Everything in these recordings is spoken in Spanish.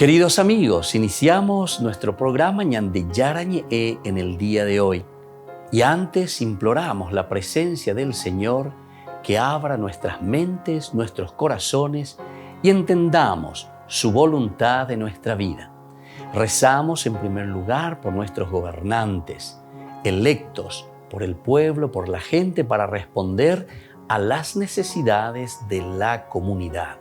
Queridos amigos, iniciamos nuestro programa Ñande Yarañe en el día de hoy. Y antes imploramos la presencia del Señor que abra nuestras mentes, nuestros corazones y entendamos su voluntad de nuestra vida. Rezamos en primer lugar por nuestros gobernantes, electos por el pueblo, por la gente, para responder a las necesidades de la comunidad.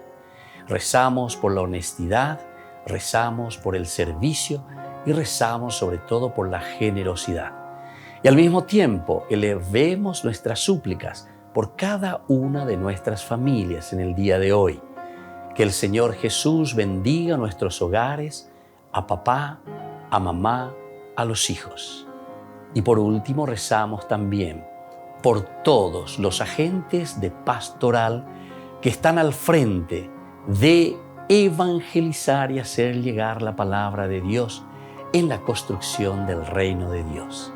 Rezamos por la honestidad, rezamos por el servicio y rezamos sobre todo por la generosidad. Y al mismo tiempo elevemos nuestras súplicas por cada una de nuestras familias en el día de hoy. Que el Señor Jesús bendiga nuestros hogares, a papá, a mamá, a los hijos. Y por último rezamos también por todos los agentes de pastoral que están al frente de evangelizar y hacer llegar la palabra de Dios en la construcción del reino de Dios.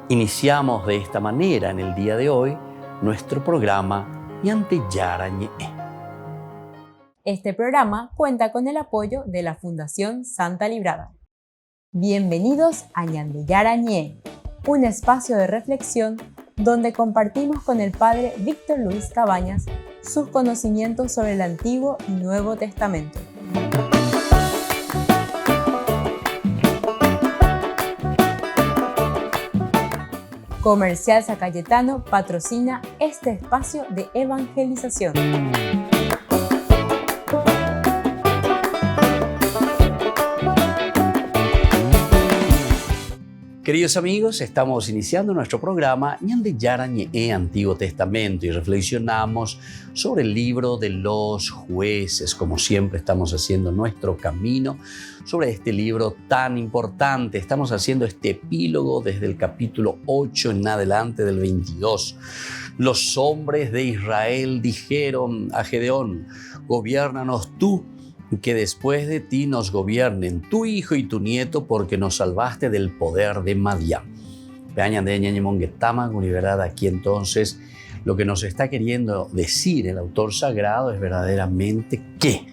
Iniciamos de esta manera en el día de hoy nuestro programa Ñande Yarañe. Este programa cuenta con el apoyo de la Fundación Santa Librada. Bienvenidos a Ñande Yarañe, un espacio de reflexión donde compartimos con el Padre Víctor Luis Cabañas sus conocimientos sobre el Antiguo y Nuevo Testamento. Comercial San Cayetano patrocina este espacio de evangelización. Queridos amigos, estamos iniciando nuestro programa Ñande Yarañe Antiguo Testamento y reflexionamos sobre el libro de los jueces, como siempre estamos haciendo nuestro camino sobre este libro tan importante. Estamos haciendo este epílogo desde el capítulo 8 en adelante del 22. Los hombres de Israel dijeron a Gedeón: gobiérnanos tú, que después de ti nos gobiernen tu hijo y tu nieto, porque nos salvaste del poder de Madián. Aquí entonces lo que nos está queriendo decir el autor sagrado es verdaderamente que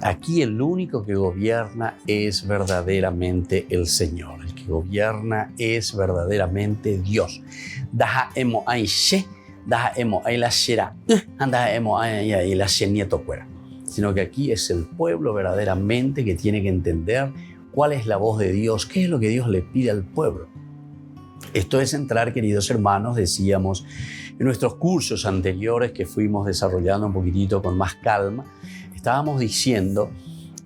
aquí el único que gobierna es verdaderamente el Señor. El que gobierna es verdaderamente Dios. Sino que aquí es el pueblo verdaderamente que tiene que entender cuál es la voz de Dios, qué es lo que Dios le pide al pueblo. Esto es entrar, queridos hermanos, decíamos en nuestros cursos anteriores que fuimos desarrollando un poquitito con más calma, estábamos diciendo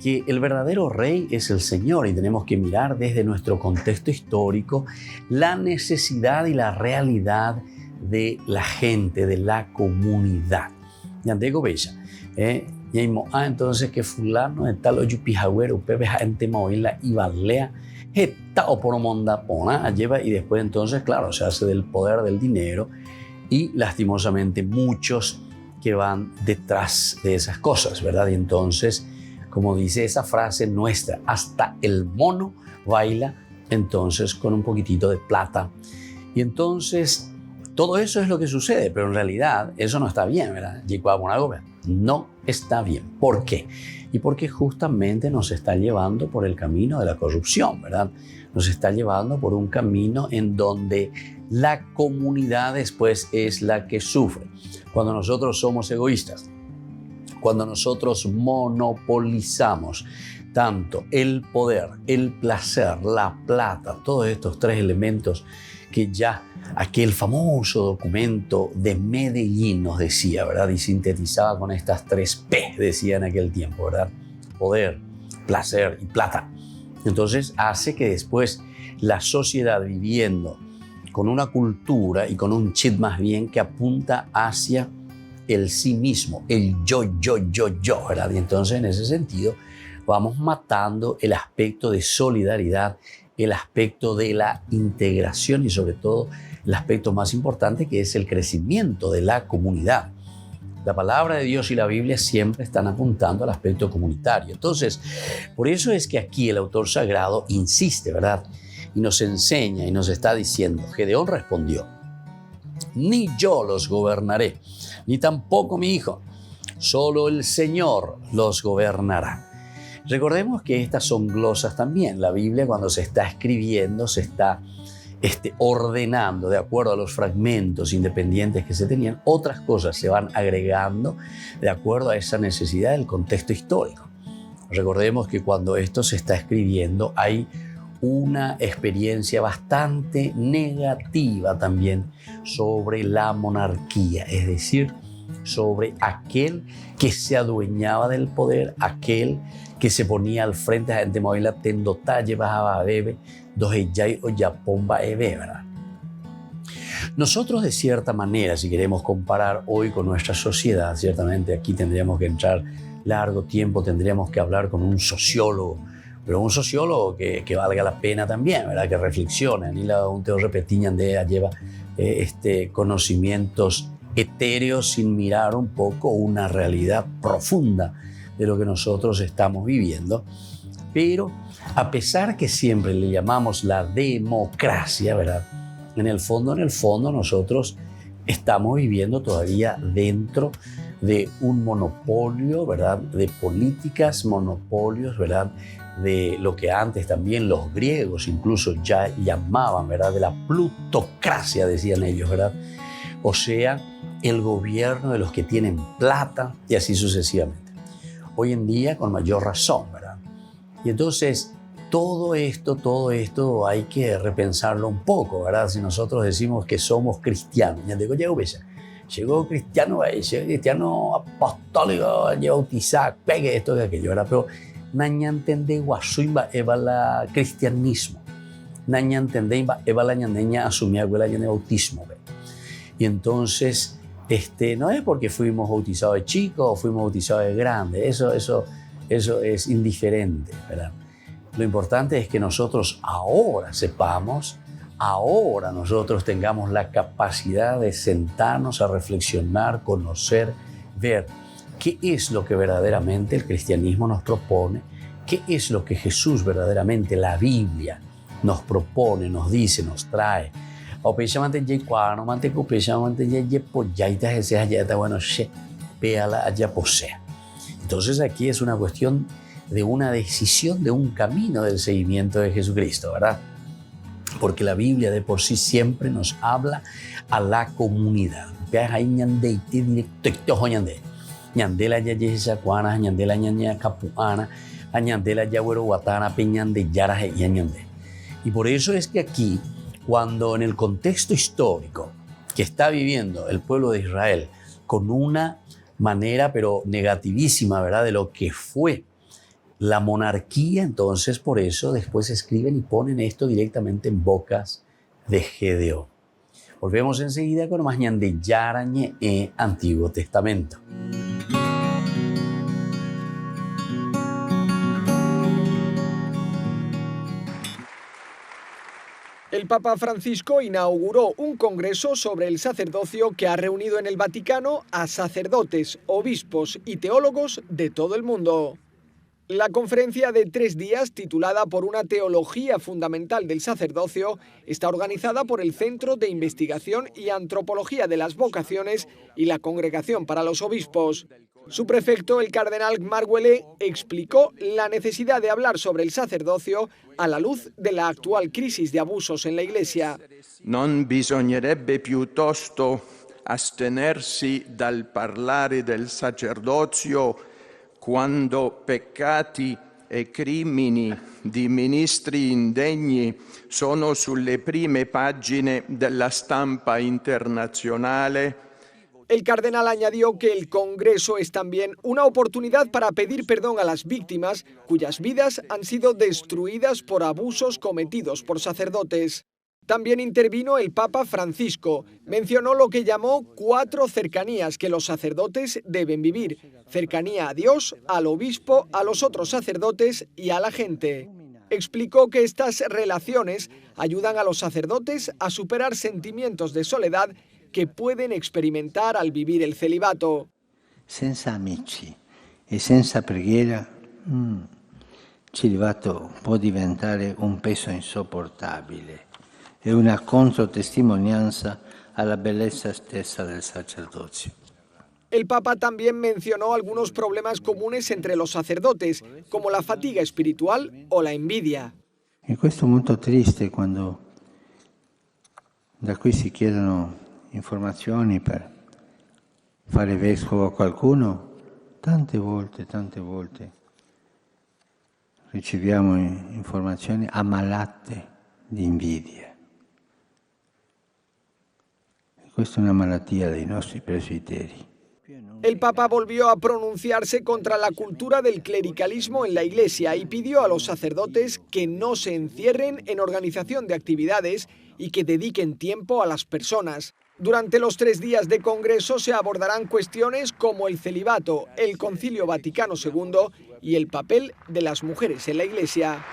que el verdadero rey es el Señor y tenemos que mirar desde nuestro contexto histórico la necesidad y la realidad de la gente, de la comunidad. Yandego Bella, entonces que fulano de tal oyupijagüero, pepe gente moila y balea, jeta o por monda pona, lleva y después entonces, claro, se hace del poder del dinero y lastimosamente muchos que van detrás de esas cosas, ¿verdad? Y entonces, como dice esa frase nuestra, hasta el mono baila entonces con un poquitito de plata. Y entonces todo eso es lo que sucede, pero en realidad eso no está bien, ¿verdad? No está bien. ¿Por qué? Y porque justamente nos está llevando por el camino de la corrupción, ¿verdad? Nos está llevando por un camino en donde la comunidad después es la que sufre. Cuando nosotros somos egoístas, cuando nosotros monopolizamos tanto el poder, el placer, la plata, todos estos tres elementos que ya aquel famoso documento de Medellín nos decía, ¿verdad? Y sintetizaba con estas 3 P, decía en aquel tiempo, ¿verdad? Poder, placer y plata. Entonces hace que después la sociedad, viviendo con una cultura y con un chip más bien que apunta hacia el sí mismo, el yo, ¿verdad? Y entonces en ese sentido vamos matando el aspecto de solidaridad, el aspecto de la integración y sobre todo el aspecto más importante, que es el crecimiento de la comunidad. La palabra de Dios y la Biblia siempre están apuntando al aspecto comunitario. Entonces, por eso es que aquí el autor sagrado insiste, ¿verdad? Y nos enseña y nos está diciendo: Gedeón respondió: ni yo los gobernaré, ni tampoco mi hijo, solo el Señor los gobernará. Recordemos que estas son glosas también. La Biblia, cuando se está escribiendo, se está ordenando de acuerdo a los fragmentos independientes que se tenían. Otras cosas se van agregando de acuerdo a esa necesidad del contexto histórico. Recordemos que cuando esto se está escribiendo hay una experiencia bastante negativa también sobre la monarquía, es decir, sobre aquel que se adueñaba del poder, aquel que se ponía al frente, gente movila tendo talle bajaba bebe, dos ellay o yapomba ebe, ¿verdad? Nosotros de cierta manera, si queremos comparar hoy con nuestra sociedad, ciertamente aquí tendríamos que entrar largo tiempo, tendríamos que hablar con un sociólogo, pero un sociólogo que valga la pena también, ¿verdad? Que reflexione, ni la un teo repetiñan de lleva conocimientos etéreos sin mirar un poco una realidad profunda de lo que nosotros estamos viviendo. Pero a pesar que siempre le llamamos la democracia, ¿verdad? En el fondo nosotros estamos viviendo todavía dentro de un monopolio, ¿verdad? De políticas, monopolios, ¿verdad? De lo que antes también los griegos incluso ya llamaban, ¿verdad? De la plutocracia, decían ellos, ¿verdad? O sea, el gobierno de los que tienen plata y así sucesivamente. Hoy en día con mayor razón, ¿verdad? Y entonces todo esto hay que repensarlo un poco, ¿verdad? Si nosotros decimos que somos cristianos, ya digo, llegó cristiano apostólico, ya bautizado, pegue esto y aquello, ¿verdad? Pero naña entende guasuimba eva la cristianismo, naña entende eva la ñandeña asumía la ñane bautismo, ¿verdad? Y entonces no es porque fuimos bautizados de chicos o fuimos bautizados de grandes, eso es indiferente, ¿verdad? Lo importante es que nosotros ahora sepamos, ahora nosotros tengamos la capacidad de sentarnos a reflexionar, conocer, ver qué es lo que verdaderamente el cristianismo nos propone, qué es lo que Jesús verdaderamente, la Biblia, nos propone, nos dice, nos trae. Entonces aquí es una cuestión de una decisión, de un camino del seguimiento de Jesucristo, ¿verdad? Porque la Biblia de por sí siempre nos habla a la comunidad. Y por eso es que aquí, cuando en el contexto histórico que está viviendo el pueblo de Israel, con una manera pero negativísima, ¿verdad?, de lo que fue la monarquía, entonces por eso después escriben y ponen esto directamente en bocas de Gedeón. Volvemos enseguida con más ñande Yarañe Antiguo Testamento. El Papa Francisco inauguró un congreso sobre el sacerdocio que ha reunido en el Vaticano a sacerdotes, obispos y teólogos de todo el mundo. La conferencia de 3 días, titulada Por una teología fundamental del sacerdocio, está organizada por el Centro de Investigación y Antropología de las Vocaciones y la Congregación para los Obispos. Su prefecto, el cardenal Marguelé, explicó la necesidad de hablar sobre el sacerdocio a la luz de la actual crisis de abusos en la Iglesia. Non bisognerebbe piuttosto astenersi dal parlare del sacerdozio quando peccati e crimini di ministri indegni sono sulle prime pagine della stampa internazionale. El cardenal añadió que el Congreso es también una oportunidad para pedir perdón a las víctimas cuyas vidas han sido destruidas por abusos cometidos por sacerdotes. También intervino el Papa Francisco. Mencionó lo que llamó 4 cercanías que los sacerdotes deben vivir: cercanía a Dios, al obispo, a los otros sacerdotes y a la gente. Explicó que estas relaciones ayudan a los sacerdotes a superar sentimientos de soledad que pueden experimentar al vivir el celibato. Senza amici e senza preghiera, il celibato può diventare un peso insopportabile. È una controtestimonianza alla bellezza stessa del sacerdozio. El Papa también mencionó algunos problemas comunes entre los sacerdotes, como la fatiga espiritual o la envidia. E questo è molto triste quando da qui si chiedono informazioni per fare vescovo a qualcuno, tante volte riceviamo informazioni ammalate di invidia. Questa è una malattia dei nostri presbiteri. El Papa volvió a pronunciarse contra la cultura del clericalismo en la Iglesia y pidió a los sacerdotes que no se encierren en organización de actividades y que dediquen tiempo a las personas. Durante los 3 días de congreso se abordarán cuestiones como el celibato, el Concilio Vaticano II y el papel de las mujeres en la Iglesia.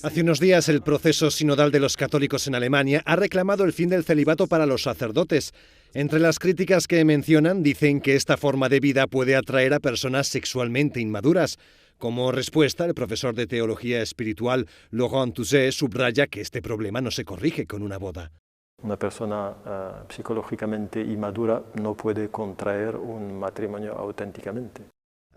Hace unos días el proceso sinodal de los católicos en Alemania ha reclamado el fin del celibato para los sacerdotes. Entre las críticas que mencionan dicen que esta forma de vida puede atraer a personas sexualmente inmaduras. Como respuesta, el profesor de teología espiritual Laurent Touzé subraya que este problema no se corrige con una boda. Una persona psicológicamente inmadura no puede contraer un matrimonio auténticamente.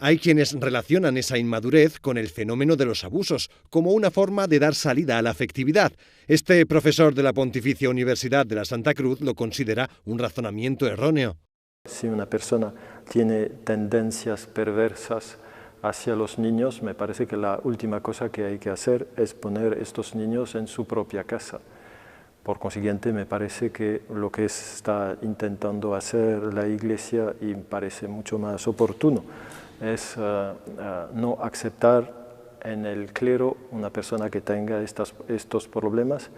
Hay quienes relacionan esa inmadurez con el fenómeno de los abusos, como una forma de dar salida a la afectividad. Este profesor de la Pontificia Universidad de la Santa Cruz lo considera un razonamiento erróneo. Si una persona tiene tendencias perversas hacia los niños, me parece que la última cosa que hay que hacer es poner estos niños en su propia casa. Por consiguiente, me parece que lo que está intentando hacer la Iglesia, y me parece mucho más oportuno, es no aceptar en el clero una persona que tenga estos problemas.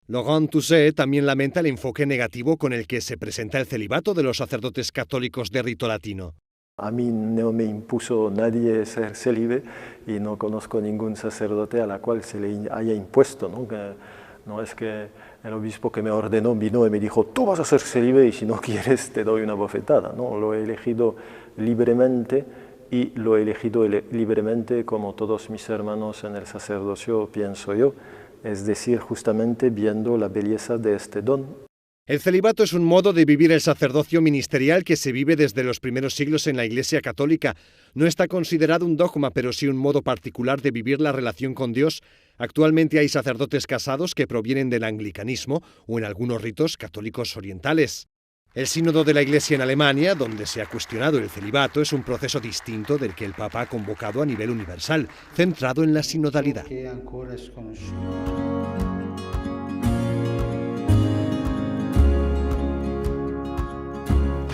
Laurent Touzé también lamenta el enfoque negativo con el que se presenta el celibato de los sacerdotes católicos de rito latino. A mí no me impuso nadie ser célibe y no conozco ningún sacerdote a la cual se le haya impuesto, ¿no? No es que el obispo que me ordenó vino y me dijo, tú vas a ser célibe y si no quieres te doy una bofetada. No, lo he elegido libremente. Y lo he elegido libremente como todos mis hermanos en el sacerdocio, pienso yo, es decir, justamente viendo la belleza de este don. El celibato es un modo de vivir el sacerdocio ministerial que se vive desde los primeros siglos en la Iglesia Católica. No está considerado un dogma, pero sí un modo particular de vivir la relación con Dios. Actualmente hay sacerdotes casados que provienen del anglicanismo o en algunos ritos católicos orientales. El sínodo de la Iglesia en Alemania, donde se ha cuestionado el celibato, es un proceso distinto del que el Papa ha convocado a nivel universal, centrado en la sinodalidad.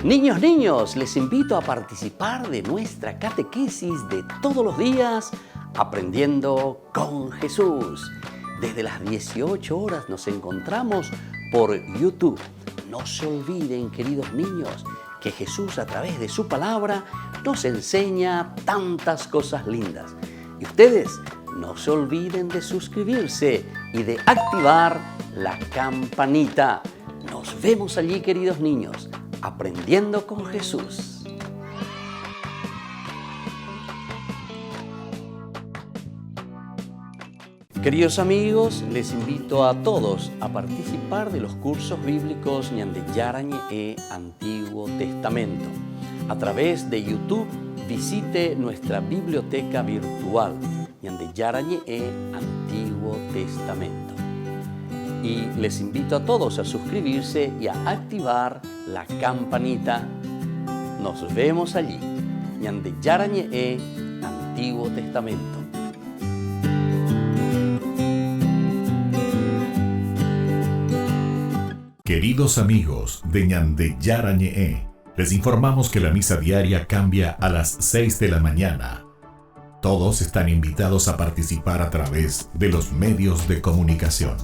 Niños, les invito a participar de nuestra catequesis de todos los días, Aprendiendo con Jesús. Desde las 18 horas nos encontramos por YouTube. No se olviden, queridos niños, que Jesús a través de su palabra nos enseña tantas cosas lindas. Y ustedes no se olviden de suscribirse y de activar la campanita. Nos vemos allí, queridos niños, aprendiendo con Jesús. Queridos amigos, les invito a todos a participar de los cursos bíblicos Ñande Yarañe e Antiguo Testamento. A través de YouTube, visite nuestra biblioteca virtual Ñande Yarañe e Antiguo Testamento. Y les invito a todos a suscribirse y a activar la campanita. Nos vemos allí. Ñande Yarañe e Antiguo Testamento. Queridos amigos de Ñande Yarañe, les informamos que la misa diaria cambia a las 6 de la mañana. Todos están invitados a participar a través de los medios de comunicación.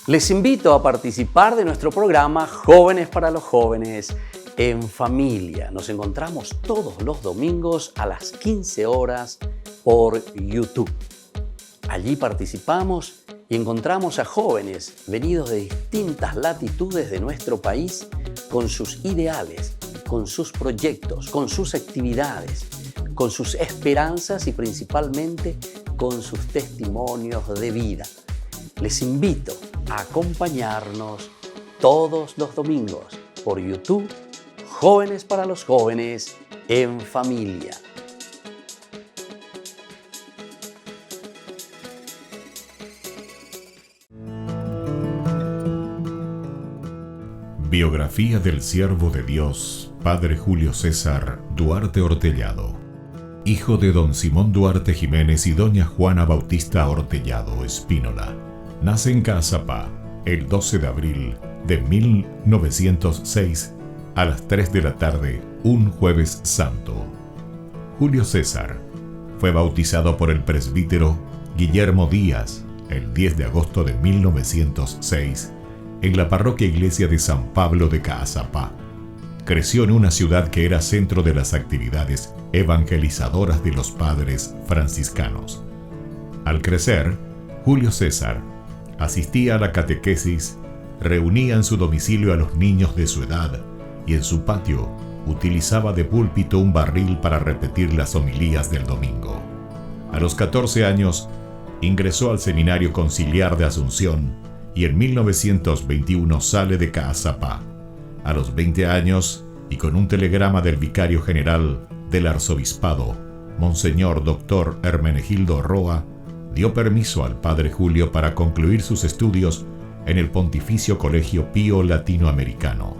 Les invito a participar de nuestro programa Jóvenes para los Jóvenes en Familia. Nos encontramos todos los domingos a las 15 horas por YouTube. Allí participamos y encontramos a jóvenes venidos de distintas latitudes de nuestro país con sus ideales, con sus proyectos, con sus actividades, con sus esperanzas y principalmente con sus testimonios de vida. Les invito a acompañarnos todos los domingos por YouTube, Jóvenes para los Jóvenes en Familia. Biografía del siervo de Dios, Padre Julio César Duarte Ortellado, hijo de don Simón Duarte Jiménez y doña Juana Bautista Ortellado Espínola. Nace en Caazapá el 12 de abril de 1906 a las 3 de la tarde, un jueves santo. Julio César fue bautizado por el presbítero Guillermo Díaz el 10 de agosto de 1906 en la parroquia iglesia de San Pablo de Caazapá. Creció en una ciudad que era centro de las actividades evangelizadoras de los padres franciscanos. Al crecer, Julio César asistía a la catequesis, reunía en su domicilio a los niños de su edad y en su patio utilizaba de púlpito un barril para repetir las homilías del domingo. A los 14 años ingresó al Seminario Conciliar de Asunción y en 1921 sale de Caazapá. A los 20 años, y con un telegrama del vicario general del arzobispado, Monseñor Dr. Hermenegildo Roa, dio permiso al padre Julio para concluir sus estudios en el Pontificio Colegio Pío Latinoamericano.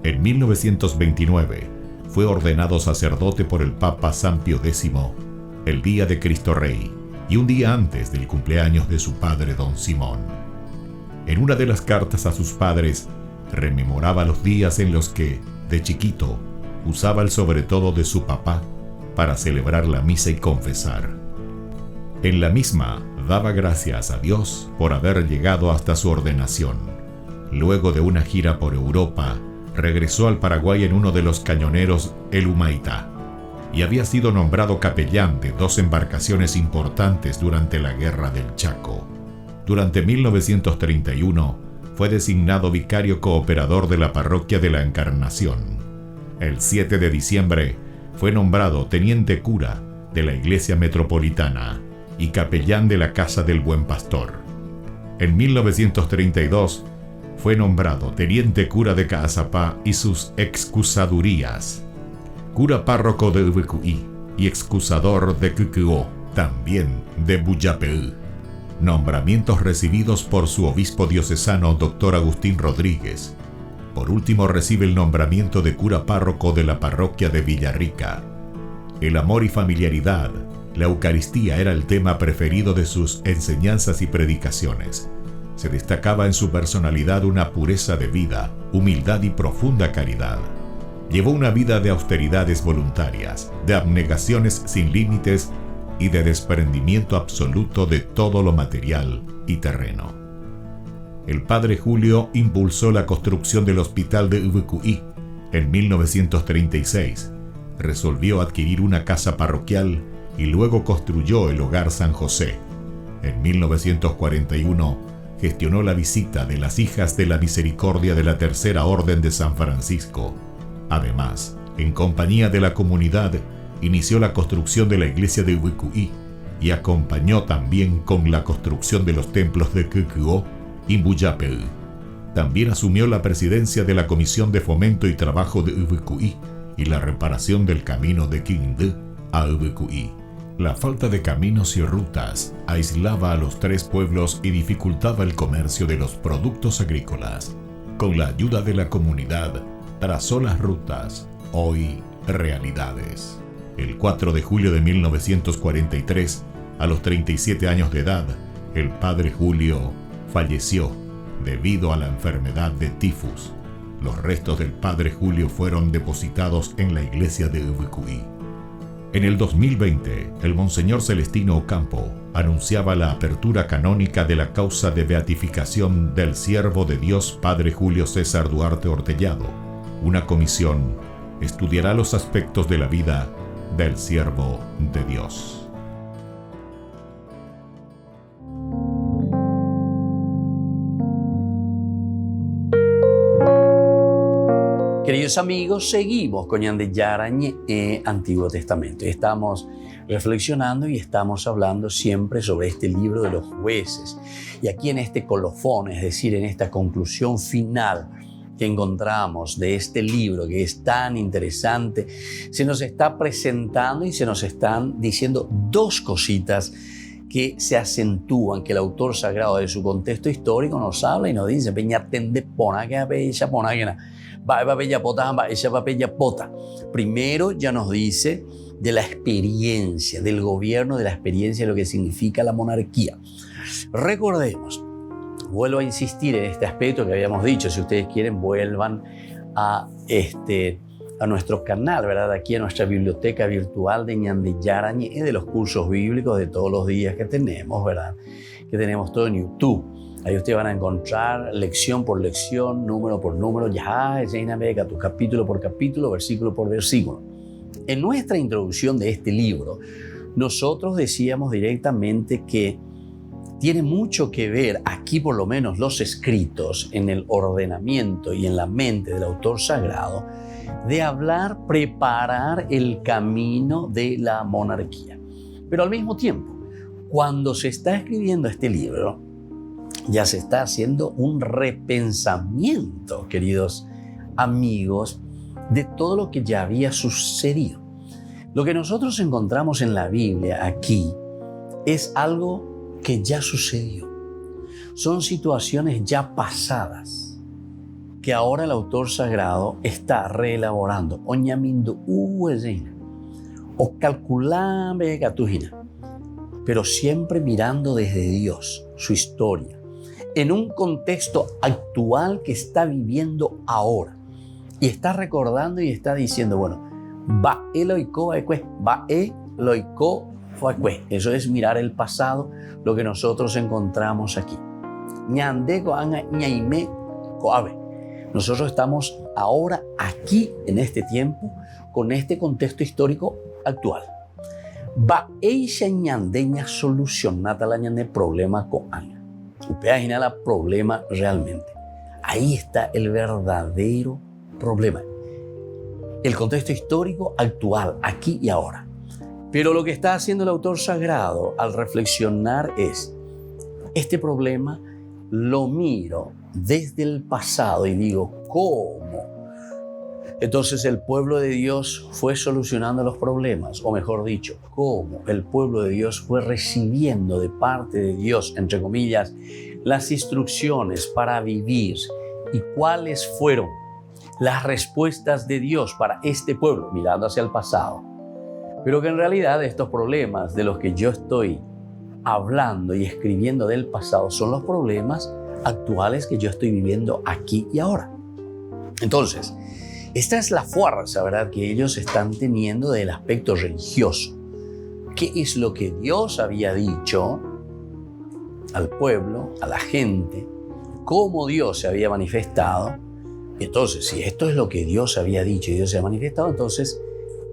En 1929 fue ordenado sacerdote por el Papa San Pío X, el día de Cristo Rey, y un día antes del cumpleaños de su padre don Simón. En una de las cartas a sus padres, rememoraba los días en los que, de chiquito, usaba el sobretodo de su papá para celebrar la misa y confesar. En la misma, daba gracias a Dios por haber llegado hasta su ordenación. Luego de una gira por Europa, regresó al Paraguay en uno de los cañoneros El Humaitá y había sido nombrado capellán de 2 embarcaciones importantes durante la Guerra del Chaco. Durante 1931 fue designado vicario cooperador de la parroquia de la Encarnación. El 7 de diciembre fue nombrado teniente cura de la Iglesia Metropolitana y capellán de la Casa del Buen Pastor. En 1932 fue nombrado teniente cura de Caazapá y sus excusadurías, cura párroco de Ubecuí y excusador de Cucuó, también de Buyapeú. Nombramientos recibidos por su obispo diocesano Dr. Agustín Rodríguez. Por último recibe el nombramiento de cura párroco de la parroquia de Villarrica. El amor y familiaridad, la Eucaristía era el tema preferido de sus enseñanzas y predicaciones. Se destacaba en su personalidad una pureza de vida, humildad y profunda caridad. Llevó una vida de austeridades voluntarias, de abnegaciones sin límites y de desprendimiento absoluto de todo lo material y terreno. El padre Julio impulsó la construcción del hospital de Ubecuí en 1936, resolvió adquirir una casa parroquial y luego construyó el Hogar San José. En 1941 gestionó la visita de las Hijas de la Misericordia de la Tercera Orden de San Francisco. Además, en compañía de la comunidad, inició la construcción de la iglesia de Ubecuí y acompañó también con la construcción de los templos de Cucuó y Buyapeú. También asumió la presidencia de la Comisión de Fomento y Trabajo de Ubecuí y la reparación del camino de Quindú a Ubecuí. La falta de caminos y rutas aislaba a los 3 pueblos y dificultaba el comercio de los productos agrícolas. Con la ayuda de la comunidad, trazó las rutas, hoy realidades. El 4 de julio de 1943, a los 37 años de edad, el padre Julio falleció debido a la enfermedad de tifus. Los restos del padre Julio fueron depositados en la iglesia de Ubecuí. En el 2020, el Monseñor Celestino Ocampo anunciaba la apertura canónica de la causa de beatificación del siervo de Dios Padre Julio César Duarte Ortellado. Una comisión estudiará los aspectos de la vida del siervo de Dios. Queridos amigos, seguimos con Ñande Yarañe Antiguo Testamento. Estamos reflexionando y estamos hablando siempre sobre este libro de los jueces. Y aquí en este colofón, es decir, en esta conclusión final que encontramos de este libro que es tan interesante, se nos está presentando y se nos están diciendo dos cositas que se acentúan, que el autor sagrado de su contexto histórico nos habla y nos dice, primero ya nos dice de la experiencia, del gobierno, de la experiencia de lo que significa la monarquía. Recordemos, vuelvo a insistir en este aspecto que habíamos dicho, si ustedes quieren vuelvan a nuestro canal, ¿verdad? Aquí a nuestra biblioteca virtual de Ñande Yarañe, de los cursos bíblicos de todos los días que tenemos, ¿verdad? Que tenemos todo en YouTube. Ahí ustedes van a encontrar lección por lección, número por número, capítulo por capítulo, versículo por versículo. En nuestra introducción de este libro, nosotros decíamos directamente que tiene mucho que ver, aquí por lo menos los escritos, en el ordenamiento y en la mente del autor sagrado, de hablar, preparar el camino de la monarquía. Pero al mismo tiempo, cuando se está escribiendo este libro, ya se está haciendo un repensamiento, queridos amigos, de todo lo que ya había sucedido. Lo que nosotros encontramos en la Biblia aquí es algo que ya sucedió. Son situaciones ya pasadas que ahora el autor sagrado está reelaborando. O calculame gatujina, pero siempre mirando desde Dios, su historia, en un contexto actual que está viviendo ahora. Y está recordando y está diciendo, bueno, eso es mirar el pasado, lo que nosotros encontramos aquí. Nosotros estamos ahora aquí en este tiempo con este contexto histórico actual. Solucionar el problema con la problema realmente. Ahí está el verdadero problema. El contexto histórico actual, aquí y ahora. Pero lo que está haciendo el autor sagrado al reflexionar es, este problema lo miro desde el pasado y digo, ¿cómo? Entonces el pueblo de Dios fue solucionando los problemas, o mejor dicho, ¿cómo el pueblo de Dios fue recibiendo de parte de Dios, entre comillas, las instrucciones para vivir y cuáles fueron las respuestas de Dios para este pueblo, mirando hacia el pasado? Pero que en realidad estos problemas de los que yo estoy hablando y escribiendo del pasado son los problemas actuales que yo estoy viviendo aquí y ahora. Entonces, esta es la fuerza, ¿verdad?, que ellos están teniendo del aspecto religioso. ¿Qué es lo que Dios había dicho al pueblo, a la gente? ¿Cómo Dios se había manifestado? Entonces, si esto es lo que Dios había dicho y Dios se ha manifestado, entonces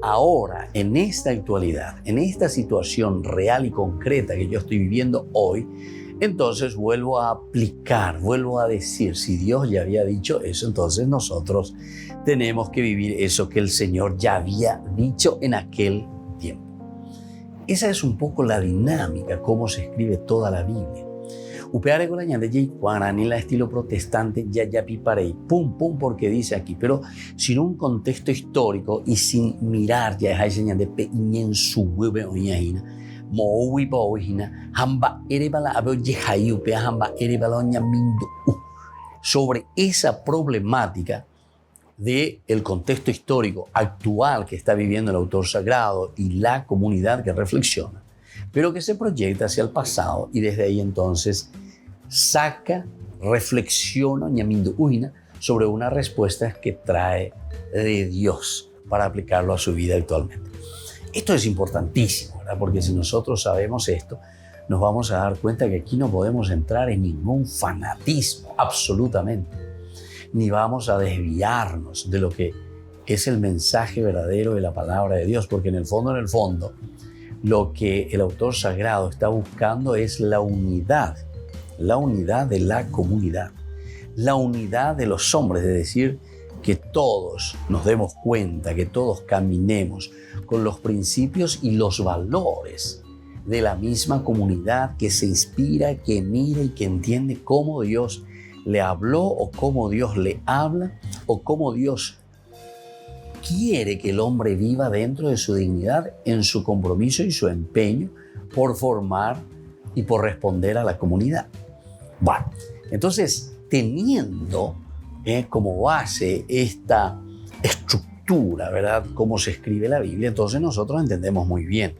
ahora, en esta actualidad, en esta situación real y concreta que yo estoy viviendo hoy, entonces vuelvo a aplicar, vuelvo a decir, si Dios ya había dicho eso, entonces nosotros tenemos que vivir eso que el Señor ya había dicho en aquel tiempo. Esa es un poco la dinámica, cómo se escribe toda la Biblia. Upeare con la ñande y cuaran en la estilo protestante ya piparei, pum, porque dice aquí, pero sin un contexto histórico y sin mirar ya es ñande pe en su hueve o ñajina, mowi pa ojina, hamba erebala abeo yehai upea hamba erebala ñamindu. Sobre esa problemática del contexto histórico actual que está viviendo el autor sagrado y la comunidad que reflexiona, pero que se proyecta hacia el pasado y desde ahí entonces saca, reflexiona sobre una respuesta que trae de Dios para aplicarlo a su vida actualmente. Esto es importantísimo, ¿verdad? Porque si nosotros sabemos esto, nos vamos a dar cuenta que aquí no podemos entrar en ningún fanatismo, absolutamente, ni vamos a desviarnos de lo que es el mensaje verdadero de la palabra de Dios, porque en el fondo, lo que el autor sagrado está buscando es la unidad de la comunidad, la unidad de los hombres, es decir, que todos nos demos cuenta, que todos caminemos con los principios y los valores de la misma comunidad que se inspira, que mira y que entiende cómo Dios le habló o cómo Dios le habla o cómo Dios quiere que el hombre viva dentro de su dignidad en su compromiso y su empeño por formar y por responder a la comunidad. Bueno, entonces, teniendo como base esta estructura, ¿verdad? Cómo se escribe la Biblia, entonces nosotros entendemos muy bien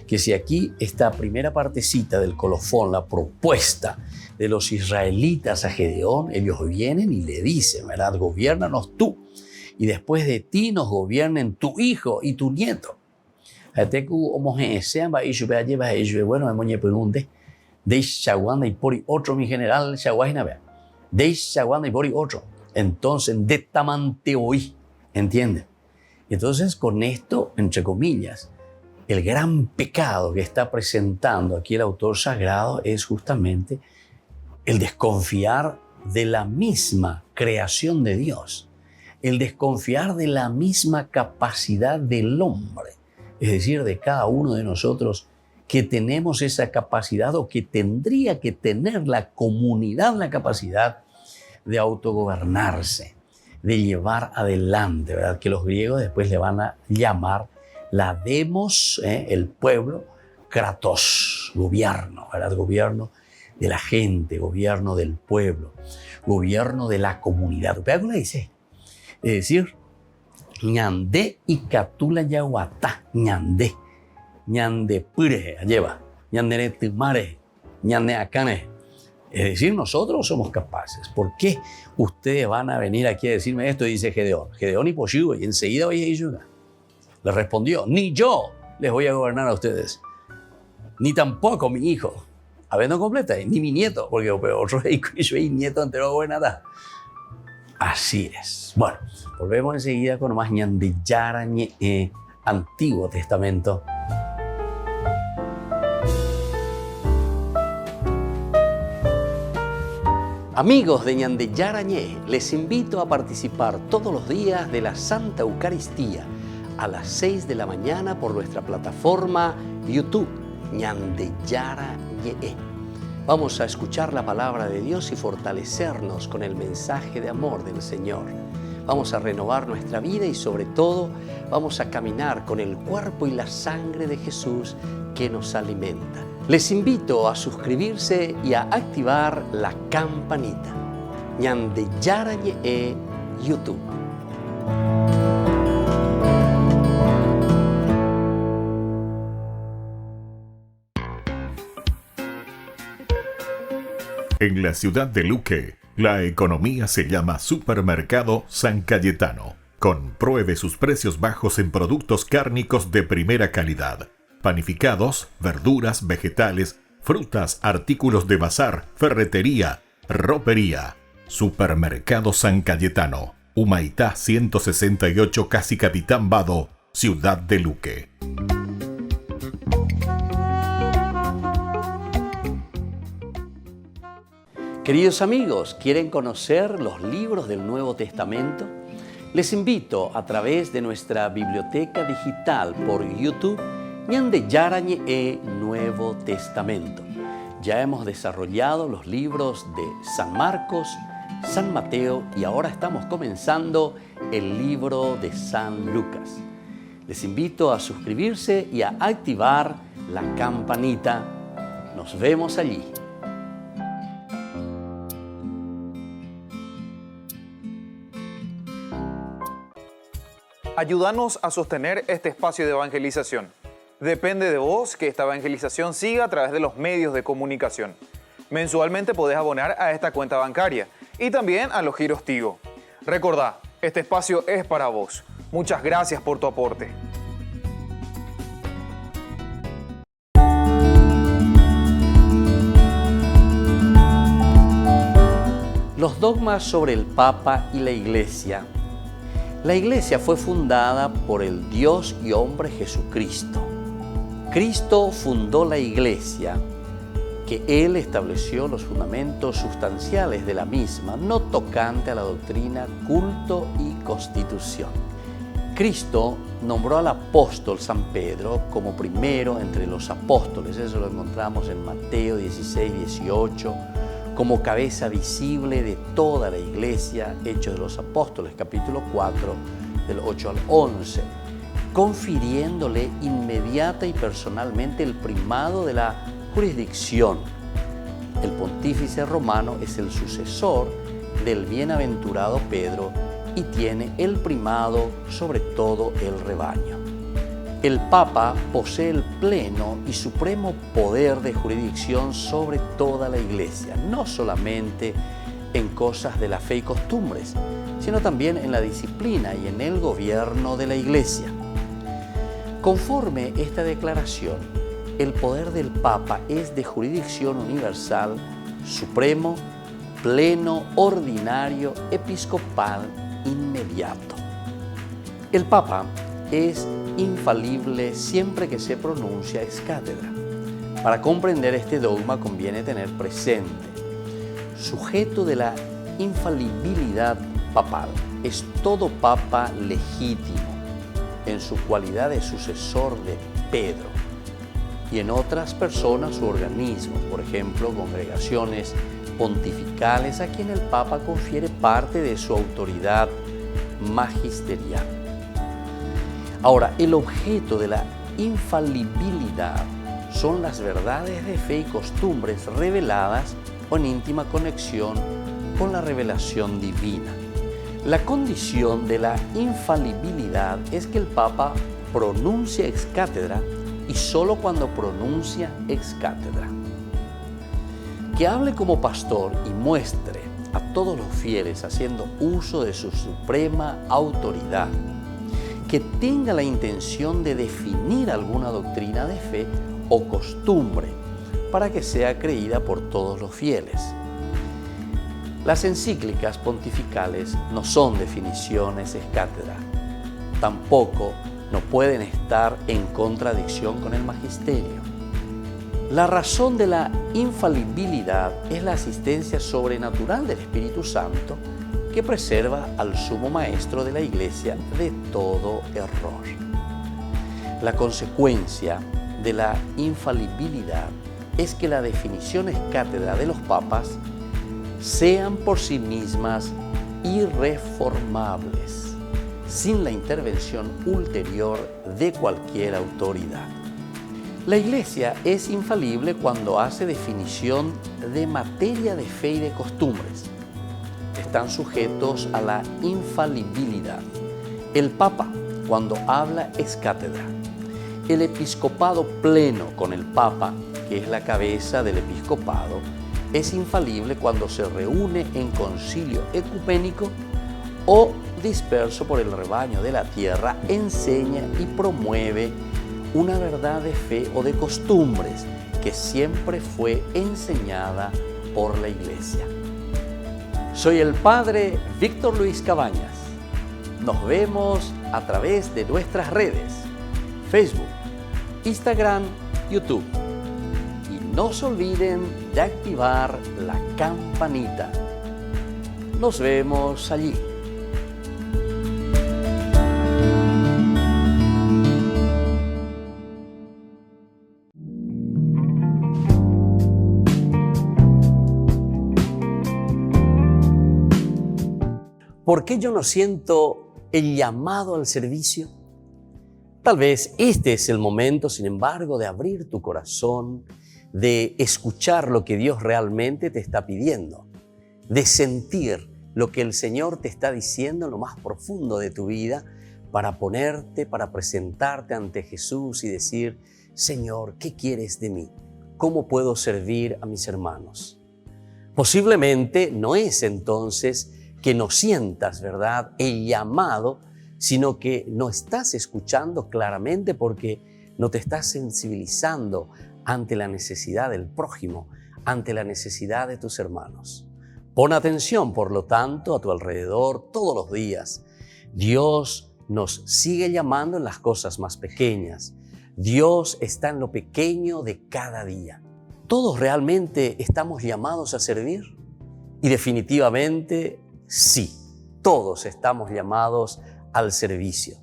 que si aquí esta primera partecita del colofón, la propuesta de los israelitas a Gedeón, ellos vienen y le dicen, ¿verdad? Gobiérnanos tú, y después de ti nos gobiernen tu hijo y tu nieto. Bueno, me pregunté, de Shaguanda y Pori otro, mi general, Shaguainabea, de Shaguanda y Pori otro. Entonces, de Tamante hoy, ¿entienden? Entonces, con esto, entre comillas, el gran pecado que está presentando aquí el autor sagrado es justamente el desconfiar de la misma creación de Dios, el desconfiar de la misma capacidad del hombre, es decir, de cada uno de nosotros que tenemos esa capacidad o que tendría que tener la comunidad la capacidad de autogobernarse, de llevar adelante, ¿verdad? Que los griegos después le van a llamar la demos, el pueblo, kratos, gobierno, ¿verdad? Gobierno de la gente, gobierno del pueblo, gobierno de la comunidad. ¿Qué dice? Es decir, ñande y catula yaguatá, ñande pure, lleva, ñande timare, ñande acane. Es decir, nosotros somos capaces. ¿Por qué ustedes van a venir aquí a decirme esto? Dice Gedeón. Gedeón y Poshigo, y enseguida oye Iyuga. Le respondió, ni yo les voy a gobernar a ustedes, ni tampoco mi hijo, habiendo completa, ni mi nieto, porque otro nieto entero gobernará. Así es. Bueno, volvemos enseguida con más ñandillara Antiguo Testamento. Amigos de Ñandillara Ñé, les invito a participar todos los días de la Santa Eucaristía a las 6 de la mañana por nuestra plataforma YouTube, Ñandillara Ñé. Vamos a escuchar la palabra de Dios y fortalecernos con el mensaje de amor del Señor. Vamos a renovar nuestra vida y sobre todo vamos a caminar con el cuerpo y la sangre de Jesús que nos alimenta. Les invito a suscribirse y a activar la campanita. Ñandillara Ñé YouTube. En la ciudad de Luque, la economía se llama Supermercado San Cayetano. Compruebe sus precios bajos en productos cárnicos de primera calidad. Panificados, verduras, vegetales, frutas, artículos de bazar, ferretería, ropería. Supermercado San Cayetano, Humaitá 168, Casi Capitán Vado, Ciudad de Luque. Queridos amigos, ¿quieren conocer los libros del Nuevo Testamento? Les invito a través de nuestra biblioteca digital por YouTube, Ñandillara Ñé Nuevo Testamento. Ya hemos desarrollado los libros de San Marcos, San Mateo y ahora estamos comenzando el libro de San Lucas. Les invito a suscribirse y a activar la campanita. Nos vemos allí. Ayúdanos a sostener este espacio de evangelización. Depende de vos que esta evangelización siga a través de los medios de comunicación. Mensualmente podés abonar a esta cuenta bancaria y también a los giros Tigo. Recordá, este espacio es para vos. Muchas gracias por tu aporte. Los dogmas sobre el Papa y la Iglesia. La Iglesia fue fundada por el Dios y hombre Jesucristo. Cristo fundó la Iglesia que Él estableció los fundamentos sustanciales de la misma, no tocante a la doctrina, culto y constitución. Cristo nombró al apóstol San Pedro como primero entre los apóstoles, eso lo encontramos en Mateo 16, 18, como cabeza visible de toda la iglesia, Hechos de los Apóstoles, capítulo 4, del 8 al 11, confiriéndole inmediata y personalmente el primado de la jurisdicción. El pontífice romano es el sucesor del bienaventurado Pedro y tiene el primado sobre todo el rebaño. El Papa posee el pleno y supremo poder de jurisdicción sobre toda la Iglesia, no solamente en cosas de la fe y costumbres, sino también en la disciplina y en el gobierno de la Iglesia. Conforme esta declaración, el poder del Papa es de jurisdicción universal, supremo, pleno, ordinario, episcopal, inmediato. El Papa es infalible siempre que se pronuncia ex cátedra. Para comprender este dogma conviene tener presente, sujeto de la infalibilidad papal, es todo papa legítimo en su cualidad de sucesor de Pedro y en otras personas u organismos, por ejemplo, congregaciones pontificales a quien el Papa confiere parte de su autoridad magisterial. Ahora, el objeto de la infalibilidad son las verdades de fe y costumbres reveladas o en íntima conexión con la revelación divina. La condición de la infalibilidad es que el Papa pronuncia ex cátedra y solo cuando pronuncia ex cátedra. Que hable como pastor y muestre a todos los fieles haciendo uso de su suprema autoridad, que tenga la intención de definir alguna doctrina de fe o costumbre para que sea creída por todos los fieles. Las encíclicas pontificales no son definiciones ex cátedra, tampoco no pueden estar en contradicción con el magisterio. La razón de la infalibilidad es la asistencia sobrenatural del Espíritu Santo que preserva al sumo maestro de la Iglesia de todo error. La consecuencia de la infalibilidad es que las definiciones cátedra de los papas sean por sí mismas irreformables, sin la intervención ulterior de cualquier autoridad. La Iglesia es infalible cuando hace definición de materia de fe y de costumbres. Están sujetos a la infalibilidad. El Papa, cuando habla ex cátedra. El episcopado pleno con el Papa, que es la cabeza del episcopado, es infalible cuando se reúne en concilio ecuménico o disperso por el rebaño de la tierra, enseña y promueve una verdad de fe o de costumbres que siempre fue enseñada por la Iglesia. Soy el Padre Víctor Luis Cabañas. Nos vemos a través de nuestras redes, Facebook, Instagram, YouTube. Y no se olviden de activar la campanita. Nos vemos allí. ¿Por qué yo no siento el llamado al servicio? Tal vez este es el momento, sin embargo, de abrir tu corazón, de escuchar lo que Dios realmente te está pidiendo, de sentir lo que el Señor te está diciendo en lo más profundo de tu vida para ponerte, para presentarte ante Jesús y decir, Señor, ¿qué quieres de mí? ¿Cómo puedo servir a mis hermanos? Posiblemente no es entonces que no sientas, ¿verdad?, el llamado, sino que no estás escuchando claramente porque no te estás sensibilizando ante la necesidad del prójimo, ante la necesidad de tus hermanos. Pon atención, por lo tanto, a tu alrededor todos los días. Dios nos sigue llamando en las cosas más pequeñas. Dios está en lo pequeño de cada día. ¿Todos realmente estamos llamados a servir? Y definitivamente sí, todos estamos llamados al servicio.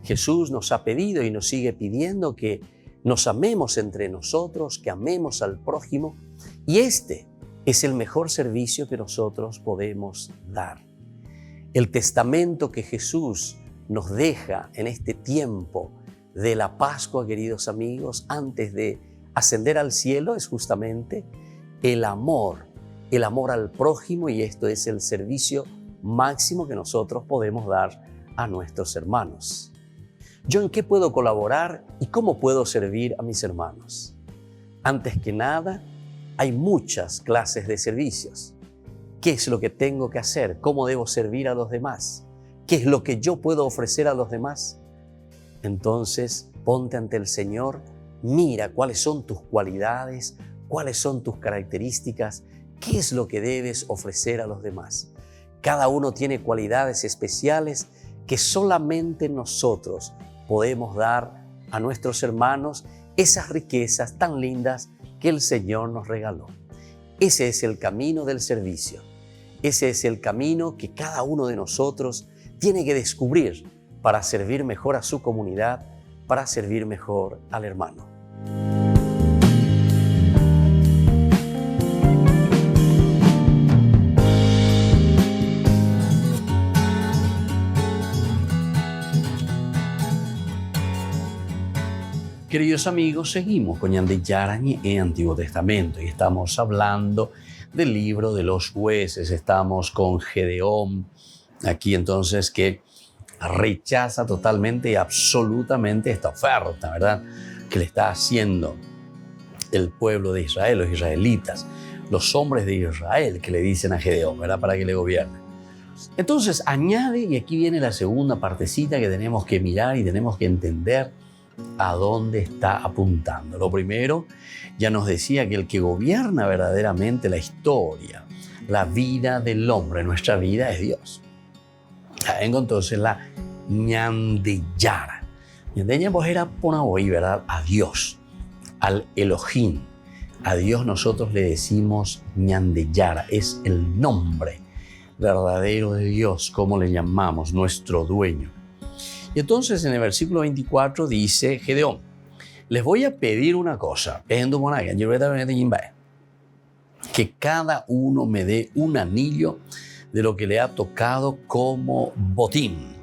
Jesús nos ha pedido y nos sigue pidiendo que nos amemos entre nosotros, que amemos al prójimo, y este es el mejor servicio que nosotros podemos dar. El testamento que Jesús nos deja en este tiempo de la Pascua, queridos amigos, antes de ascender al cielo, es justamente el amor al prójimo, y esto es el servicio máximo que nosotros podemos dar a nuestros hermanos. ¿Yo en qué puedo colaborar y cómo puedo servir a mis hermanos? Antes que nada, hay muchas clases de servicios. ¿Qué es lo que tengo que hacer? ¿Cómo debo servir a los demás? ¿Qué es lo que yo puedo ofrecer a los demás? Entonces, ponte ante el Señor, mira cuáles son tus cualidades, cuáles son tus características, qué es lo que debes ofrecer a los demás. Cada uno tiene cualidades especiales que solamente nosotros podemos dar a nuestros hermanos, esas riquezas tan lindas que el Señor nos regaló. Ese es el camino del servicio. Ese es el camino que cada uno de nosotros tiene que descubrir para servir mejor a su comunidad, para servir mejor al hermano. Queridos amigos, seguimos con Ñande Yarañe en Antiguo Testamento y estamos hablando del libro de los jueces. Estamos con Gedeón, aquí entonces, que rechaza totalmente y absolutamente esta oferta, ¿verdad?, que le está haciendo el pueblo de Israel, los israelitas, los hombres de Israel, que le dicen a Gedeón, ¿verdad?, para que le gobierne. Entonces añade, y aquí viene la segunda partecita que tenemos que mirar y tenemos que entender a dónde está apuntando. Lo primero, ya nos decía que el que gobierna verdaderamente la historia, la vida del hombre, nuestra vida, es Dios. Vengo entonces la Ñande Yara. Ñande Yara pues era pona hoy, ¿verdad?, a Dios, al Elohim. A Dios nosotros le decimos Ñande Yara, es el nombre verdadero de Dios, como le llamamos, nuestro dueño. Y entonces en el versículo 24 dice Gedeón, les voy a pedir una cosa, que cada uno me dé un anillo de lo que le ha tocado como botín.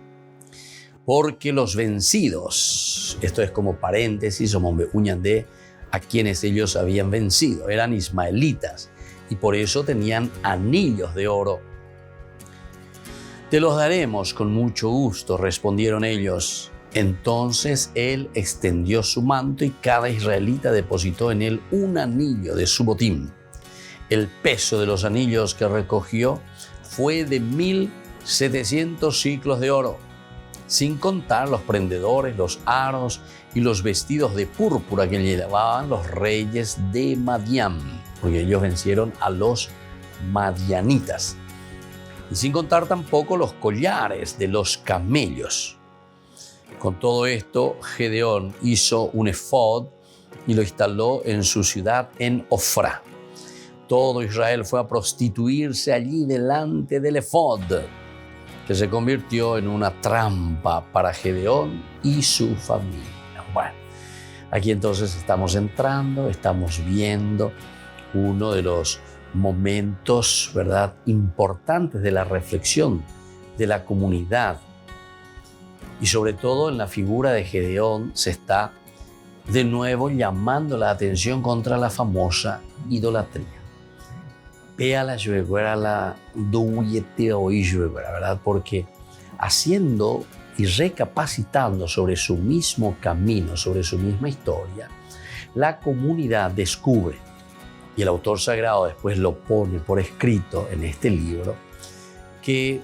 Porque los vencidos, esto es como paréntesis, somos de a quienes ellos habían vencido, eran ismaelitas y por eso tenían anillos de oro. Te los daremos con mucho gusto, respondieron ellos. Entonces él extendió su manto y cada israelita depositó en él un anillo de su botín. El peso de los anillos que recogió fue de 1,700 siclos de oro, sin contar los prendedores, los aros y los vestidos de púrpura que llevaban los reyes de Madián, porque ellos vencieron a los madianitas. Y sin contar tampoco los collares de los camellos. Con todo esto, Gedeón hizo un efod y lo instaló en su ciudad en Ofrá. Todo Israel fue a prostituirse allí delante del efod, que se convirtió en una trampa para Gedeón y su familia. Bueno, aquí entonces estamos entrando, estamos viendo uno de los momentos, ¿verdad?, importantes de la reflexión de la comunidad. Y sobre todo en la figura de Gedeón se está de nuevo llamando la atención contra la famosa idolatría. Véala, la duete hoy, ¿verdad? Porque haciendo y recapacitando sobre su mismo camino, sobre su misma historia, la comunidad descubre, y el autor sagrado después lo pone por escrito en este libro, que